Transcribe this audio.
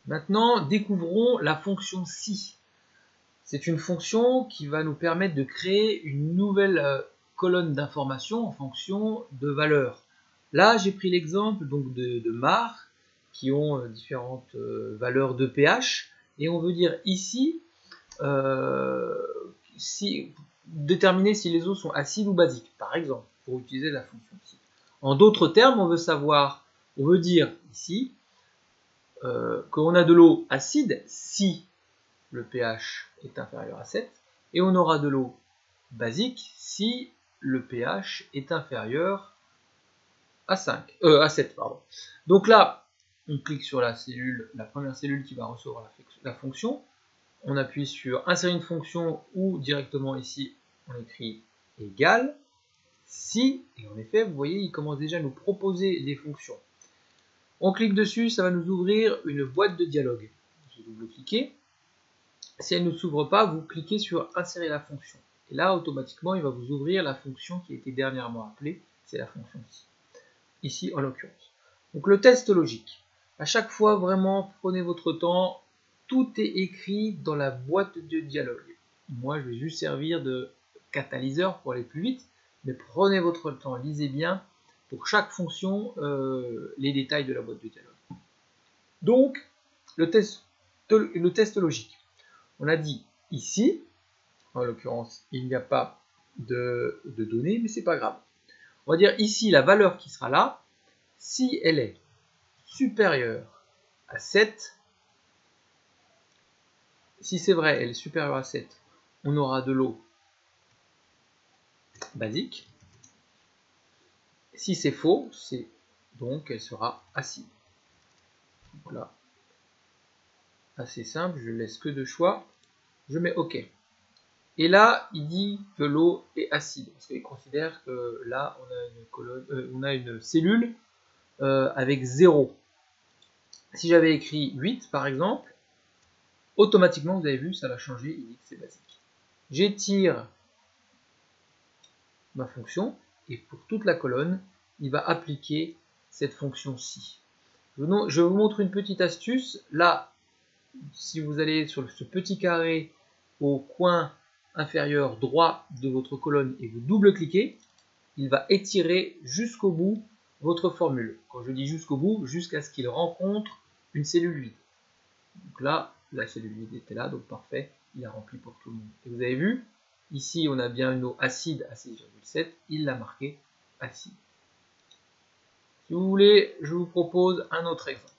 Maintenant, découvrons la fonction si. C'est une fonction qui va nous permettre de créer une nouvelle colonne d'information en fonction de valeurs. Là, j'ai pris l'exemple donc de marcs qui ont différentes valeurs de pH, et on veut dire ici déterminer si les eaux sont acides ou basiques, par exemple, pour utiliser la fonction si. En d'autres termes, on veut dire ici qu'on a de l'eau acide si le pH est inférieur à 7, et on aura de l'eau basique si le pH est inférieur à 7. Donc là, on clique sur la première cellule qui va recevoir la fonction, on appuie sur insérer une fonction ou directement ici on écrit égal si, et en effet vous voyez il commence déjà à nous proposer des fonctions. On clique dessus, ça va nous ouvrir une boîte de dialogue. Je vais double-cliquer. Si elle ne s'ouvre pas, vous cliquez sur insérer la fonction. Et là, automatiquement, il va vous ouvrir la fonction qui a été dernièrement appelée, c'est la fonction ici en l'occurrence. Donc le test logique. À chaque fois, vraiment, prenez votre temps. Tout est écrit dans la boîte de dialogue. Moi, je vais juste servir de catalyseur pour aller plus vite, mais prenez votre temps, lisez bien pour chaque fonction les détails de la boîte de dialogue. Donc, le test logique. On a dit ici, en l'occurrence, il n'y a pas de données, mais c'est pas grave. On va dire ici la valeur qui sera là, si elle est supérieure à 7, si c'est vrai, elle est supérieure à 7, on aura de l'eau basique. Si c'est faux, donc elle sera acide. Voilà. Assez simple, je ne laisse que deux choix. Je mets OK. Et là, il dit que l'eau est acide, parce qu'il considère que là, on a une cellule avec 0. Si j'avais écrit 8, par exemple, automatiquement, vous avez vu, ça va changer, il dit que c'est basique. J'étire ma fonction, et pour toute la colonne, il va appliquer cette fonction-ci. Je vous montre une petite astuce. Là, si vous allez sur ce petit carré au coin inférieur droit de votre colonne et vous double-cliquez, il va étirer jusqu'au bout votre formule. Quand je dis jusqu'au bout, jusqu'à ce qu'il rencontre une cellule vide. Donc là, la cellule vide était là, donc parfait, il a rempli pour tout le monde. Et vous avez vu, ici on a bien une eau acide à 6,7, il l'a marqué acide. Si vous voulez, je vous propose un autre exemple.